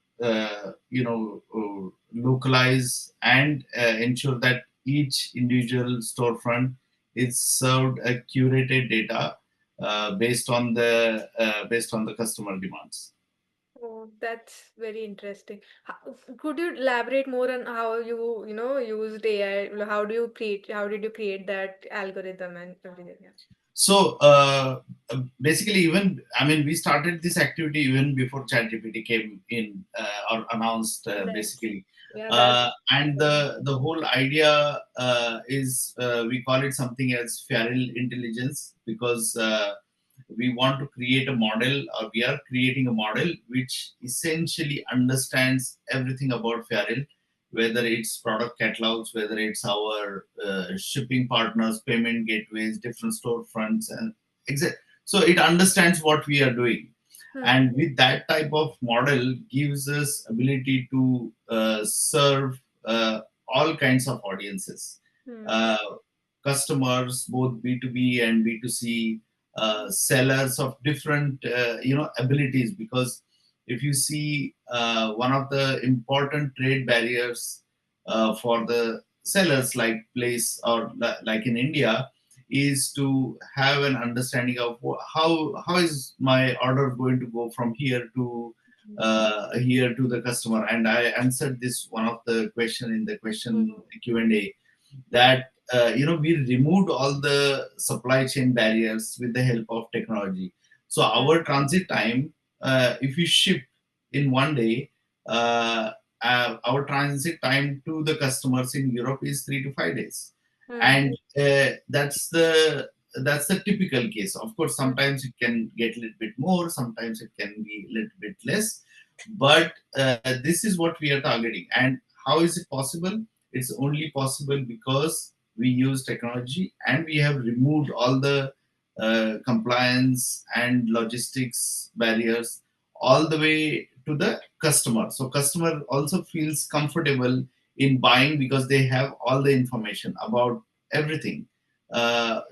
localize and ensure that each individual storefront is served a curated data based on the customer demands. Oh, that's very interesting. Could you elaborate more on how used AI? How did you create that algorithm and everything? Yeah. So basically, even I mean, we started this activity even before ChatGPT came in or announced, That's basically. yeah, that's And very the whole idea is we call it something as Fyaril intelligence, because we want to create a model, or we are creating a model which essentially understands everything about Fyaril, whether it's product catalogs, whether it's our shipping partners, payment gateways, different storefronts, and exact. So it understands what we are doing, Hmm. and with that type of model gives us ability to serve all kinds of audiences, Hmm. uh, customers, both B2B and B2C, sellers of different abilities. Because if you see, one of the important trade barriers for the sellers, like place or like in India, is to have an understanding of how is my order going to go from here to the customer. And I answered this one of the question in the question Hmm. Q&A, that we removed all the supply chain barriers with the help of technology. So Hmm. our transit time, if we ship in one day, uh, our transit time to the customers in Europe is 3 to 5 days. Hmm. And that's the typical case. Of course, Hmm. sometimes it can get a little bit more, sometimes it can be a little bit less, but this is what we are targeting. And how is it possible? It's only possible because we use technology and we have removed all the compliance and logistics barriers all the way to the customer. So customer also feels comfortable in buying because they have all the information about everything,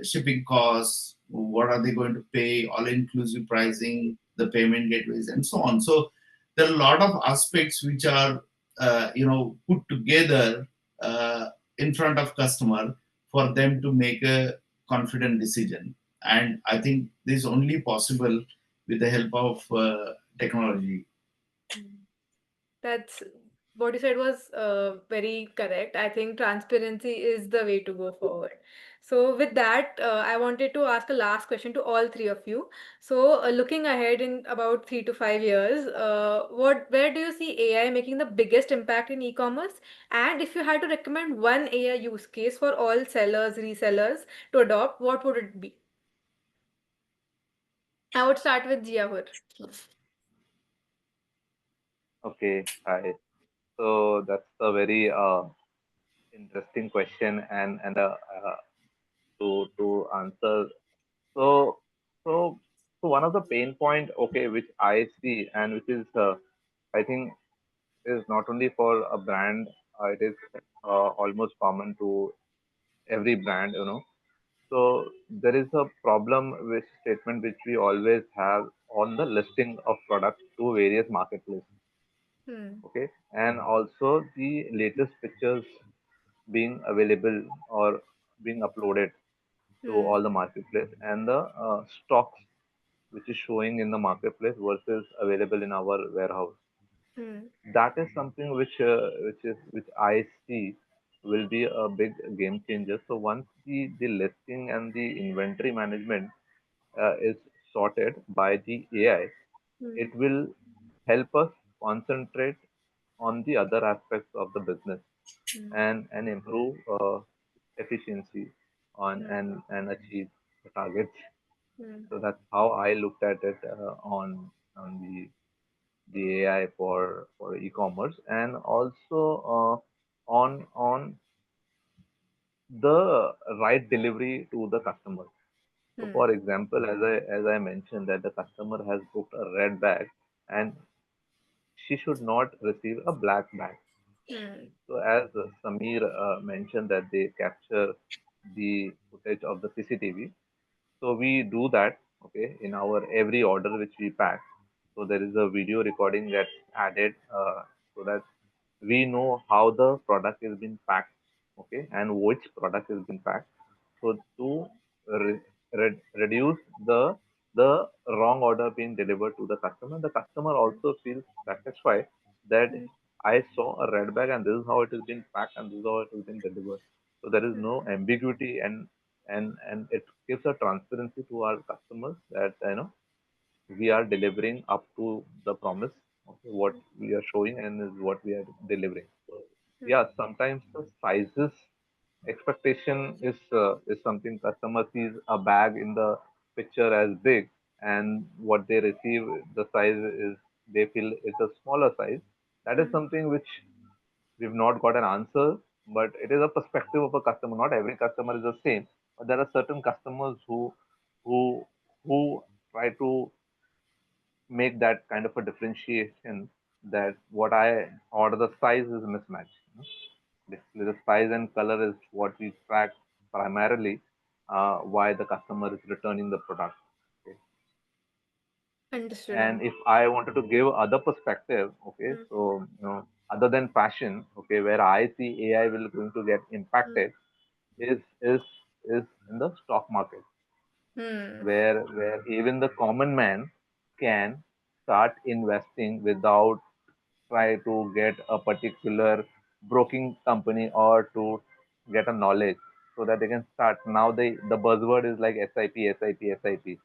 shipping costs, what are they going to pay, all inclusive pricing, the payment gateways, and so on. So there are a lot of aspects which are put together in front of customer for them to make a confident decision. And I think this is only possible with the help of technology. Hmm. That's what you said was very correct. I think transparency is the way to go forward. So, with that, I wanted to ask a last question to all three of you. So, looking ahead in about 3 to 5 years, where do you see AI making the biggest impact in e-commerce? And if you had to recommend one AI use case for all sellers, resellers to adopt, what would it be? I would start with Jiyahoor. Okay, hi. So that's a very interesting question, and to answer. So so so one of the pain point, okay, which I see, and which is I think is not only for a brand, it is almost common to every brand, you know. So there is a problem with statement which we always have on the listing of products to various marketplaces. Hmm. Okay, and also the latest pictures being available or being uploaded to Hmm. all the marketplace, and the stocks which is showing in the marketplace versus available in our warehouse. Hmm. That is something which I see will be a big game changer. So once the listing and the inventory management is sorted by the AI, Hmm. it will help us concentrate on the other aspects of the business, Hmm. and improve efficiency on Hmm. and achieve the targets. Hmm. So that's how I looked at it on the AI for e-commerce, and also on the right delivery to the customer. So Hmm. for example, as I mentioned that the customer has booked a red bag, and she should not receive a black bag. Hmm. So as Samir mentioned that they capture the footage of the CCTV. So we do that, okay, in our every order which we pack. So there is a video recording that's added, so that we know how the product is being packed, okay, and which product is being packed. So to reduce the wrong order being delivered to the customer also feels satisfied that Hmm. I saw a red bag and this is how it is being packed and this is how it is being delivered. So there is no ambiguity, and it gives a transparency to our customers that we are delivering up to the promise of what we are showing and is what we are delivering. So Hmm. yeah, sometimes the sizes expectation is something customer sees a bag in the picture as big, and what they receive the size is they feel it's a smaller size. That is Hmm. something which we've not got an answer, but it is a perspective of a customer. Not every customer is the same, but there are certain customers who who try to make that kind of a differentiation that what I order the size is mismatched. Basically, the size and color is what we track primarily. Why the customer is returning the product. Okay. Understood. And if I wanted to give other perspective, okay, Mm, so other than fashion, okay, where I see AI will going to get mm, impacted is in the stock market, mm, where even the common man can start investing without try to get a particular broking company or to get a knowledge, so that they can start. Now the buzzword is like SIP.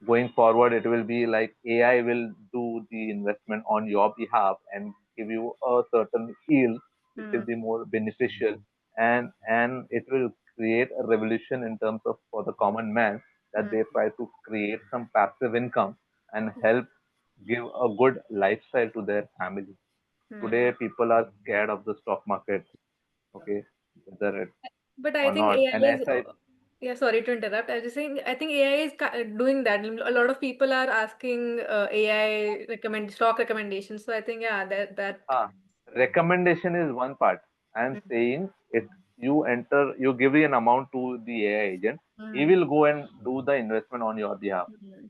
Going forward, it will be like AI will do the investment on your behalf and give you a certain yield which will mm, be more beneficial, and it will create a revolution in terms of for the common man, that mm, they try to create some passive income and help give a good lifestyle to their family. Today mm. people are scared of the stock market, okay, whether it But I or think not. And AI is, SIP, yeah, sorry to interrupt. I was just saying, I think AI is doing that. A lot of people are asking AI stock recommendations. So I think, yeah, that. Ah, recommendation is one part. I am Mm, saying it. You give an amount to the AI agent. He mm, will go and do the investment on your behalf. mm,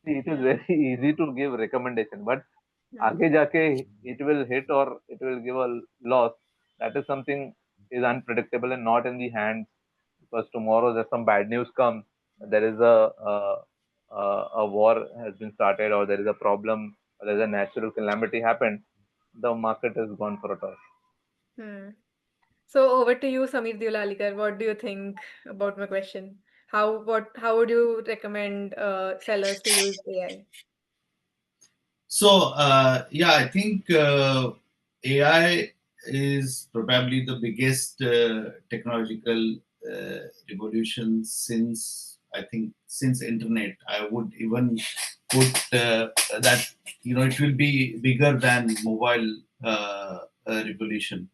See, it is yeah. very easy to give recommendation, but Mm, आगे जाके it will hit or it will give a loss. That is something is unpredictable and not in the hands, because tomorrow there's some bad news comes. There is a war has been started, or there is a problem, or there is a natural calamity happened. The market is gone for a toss. mm. So over to you, Samir Deolalikar. What do you think about my question? How would you recommend sellers to use AI? So, yeah, I think AI is probably the biggest technological revolution since, I think, since internet. I would even put that, it will be bigger than mobile revolution.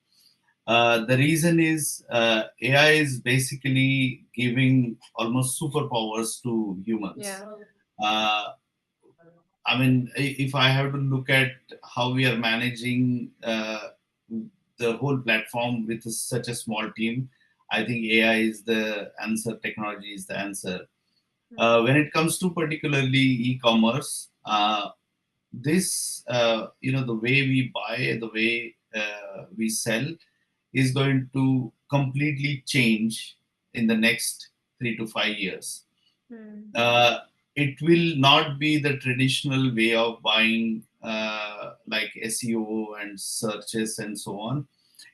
The reason is AI is basically giving almost superpowers to humans. Yeah. Uh, I mean, if I have to look at how we are managing the whole platform with such a small team, I think AI is the answer. Technology is the answer. Mm, When it comes to particularly e-commerce, this the way we buy, the way we sell, is going to completely change in the next 3 to 5 years. mm, uh, it will not be the traditional way of buying, like SEO and searches and so on.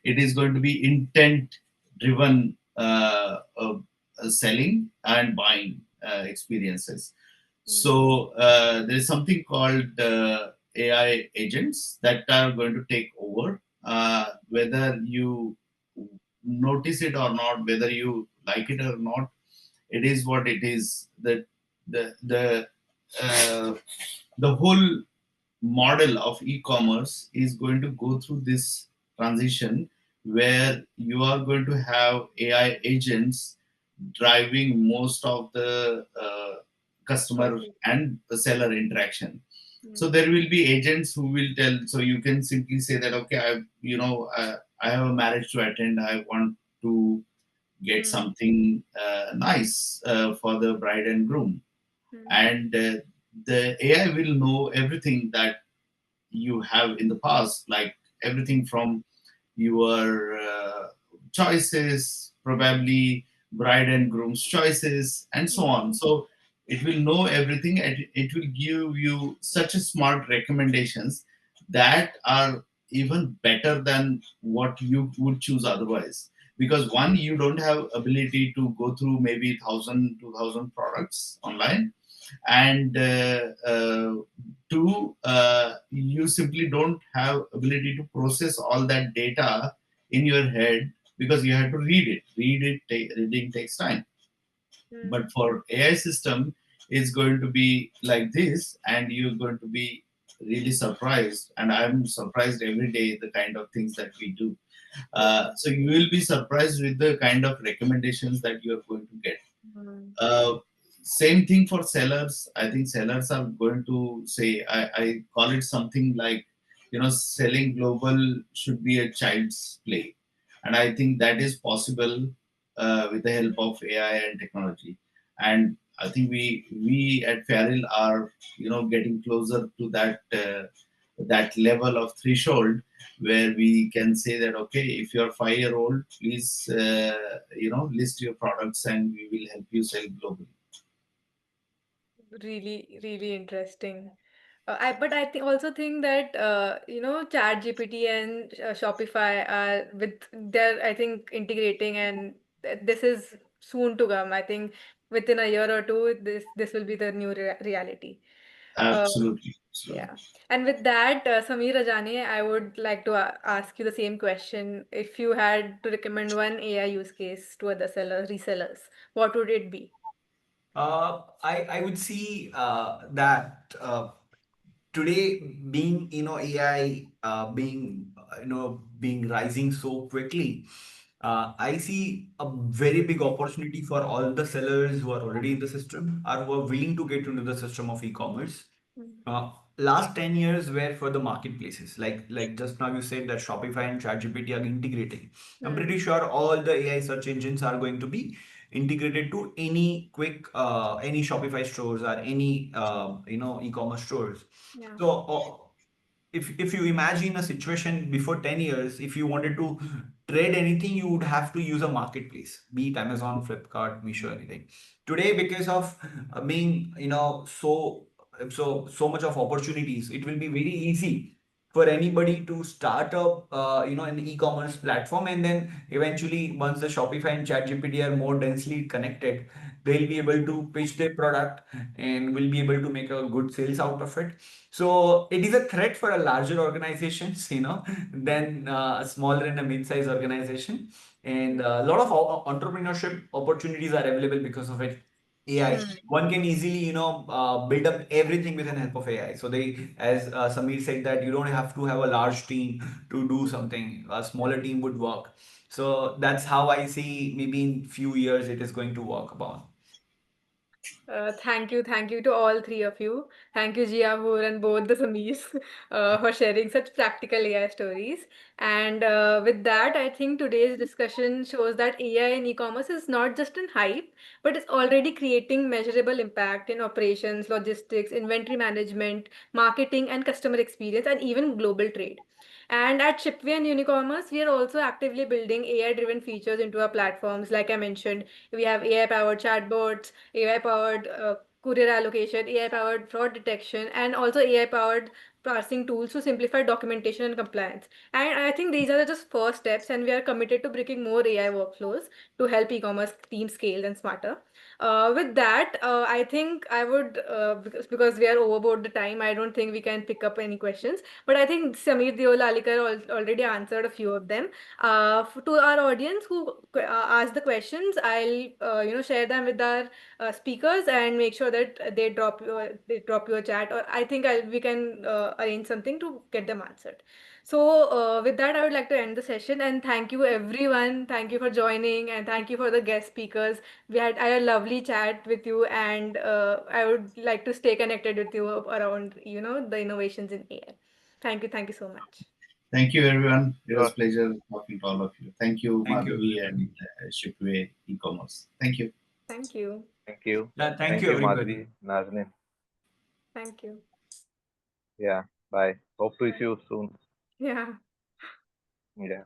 It is going to be intent driven selling and buying experiences. mm, So there is something called AI agents that are going to take over, whether you notice it or not, whether you like it or not. It is what it is. Uh, the whole model of e-commerce is going to go through this transition, where you are going to have AI agents driving most of the customer process. and the seller interaction. So Mm, there will be agents who will tell. So you can simply say that, okay, I have a marriage to attend. I want to get mm, something nice for the bride and groom, mm, and the AI will know everything that you have in the past, like everything from your choices, probably bride and groom's choices, and so mm, on. So it will know everything, and it will give you such a smart recommendations that are even better than what you would choose otherwise. Because one, you don't have ability to go through maybe 1,000 2,000 products online, and two, you simply don't have ability to process all that data in your head, because you have to reading takes time. mm, But for AI system, it's going to be like this, and you're going to be really surprised, and I'm surprised every day the kind of things that we do. mm, So you will be surprised with the kind of recommendations that you are going to get. mm, uh, Same thing for sellers. I think sellers are going to say, I call it something like, selling global should be a child's play. And I think that is possible with the help of AI and technology. And I think we at Fyaril are getting closer to that level of threshold where we can say that, okay, if you're 5 year old, please list your products and we will help you sell globally. Really, really interesting. But I also think that ChatGPT and Shopify are they're, I think, integrating, and this is soon to come. I think within a year or two, this will be the new reality. Uh, Absolutely, absolutely. yeah. And with that, Sameer Rajani, I would like to ask you the same question. If you had to recommend one AI use case to other sellers, resellers, what would it be? I would see that today, being AI being being rising so quickly, I see a very big opportunity for all the sellers who are already in the system or who are willing to get into the system of e-commerce. Mm. uh, Last 10 years were for the marketplaces. Like just now you said that Shopify and ChatGPT are integrating. I'm pretty Mm. sure all the AI search engines are going to be integrated to any Shopify stores or any e-commerce stores. Yeah. So if you imagine a situation before 10 years, if you wanted to trade anything, you would have to use a marketplace, be it Amazon, Flipkart, Meesho, anything. Today, because of being so much of opportunities, it will be very easy for anybody to start up an e-commerce platform, and then eventually, once the Shopify and ChatGPT are more densely connected, they'll be able to pitch their product and will be able to make a good sales out of it. So it is a threat for a larger organizations, than a smaller and a mid-sized organization. And a lot of entrepreneurship opportunities are available because of it. AI. Mm. One can easily, build up everything with the help of AI. So as Sameer said, that you don't have to have a large team to do something. A smaller team would work. So that's how I see maybe in few years it is going to work upon. Thank you to all three of you. Thank you, Jiyahoor and both the Sameers, for sharing such practical AI stories. And with that, I think today's discussion shows that AI in e-commerce is not just an hype, but it's already creating measurable impact in operations, logistics, inventory management, marketing, and customer experience, and even global trade. And at Shipway and Unicommerce, we are also actively building AI-driven features into our platforms. Like I mentioned, we have AI-powered chatbots, AI-powered courier allocation, AI-powered fraud detection, and also AI-powered parsing tools to simplify documentation and compliance. And I think these are just first steps, and we are committed to bringing more AI workflows to help e-commerce teams scale and smarter. With that, I think I would, because we are overboard the time, I don't think we can pick up any questions. But I think Sameer Deolalikar already answered a few of them. To our audience who asked the questions, I'll share them with our speakers and make sure that they drop you a chat, or I think we can arrange something to get them answered. So with that, I would like to end the session and thank you everyone. Thank you for joining and thank you for the guest speakers. I had a lovely chat with you, and I would like to stay connected with you around the innovations in AI. Thank you so much. Thank you, everyone. It was Sure. pleasure talking to all of you. Thank you, Thank you, Madhuri everybody. and Shipway e-commerce. Thank you. Thank you. Thank you. Yeah, thank Thank you, you, everybody. Madhuri, Nazanin. Thank you. Yeah. Bye. Hope to see Bye. you soon. Yeah. Yeah.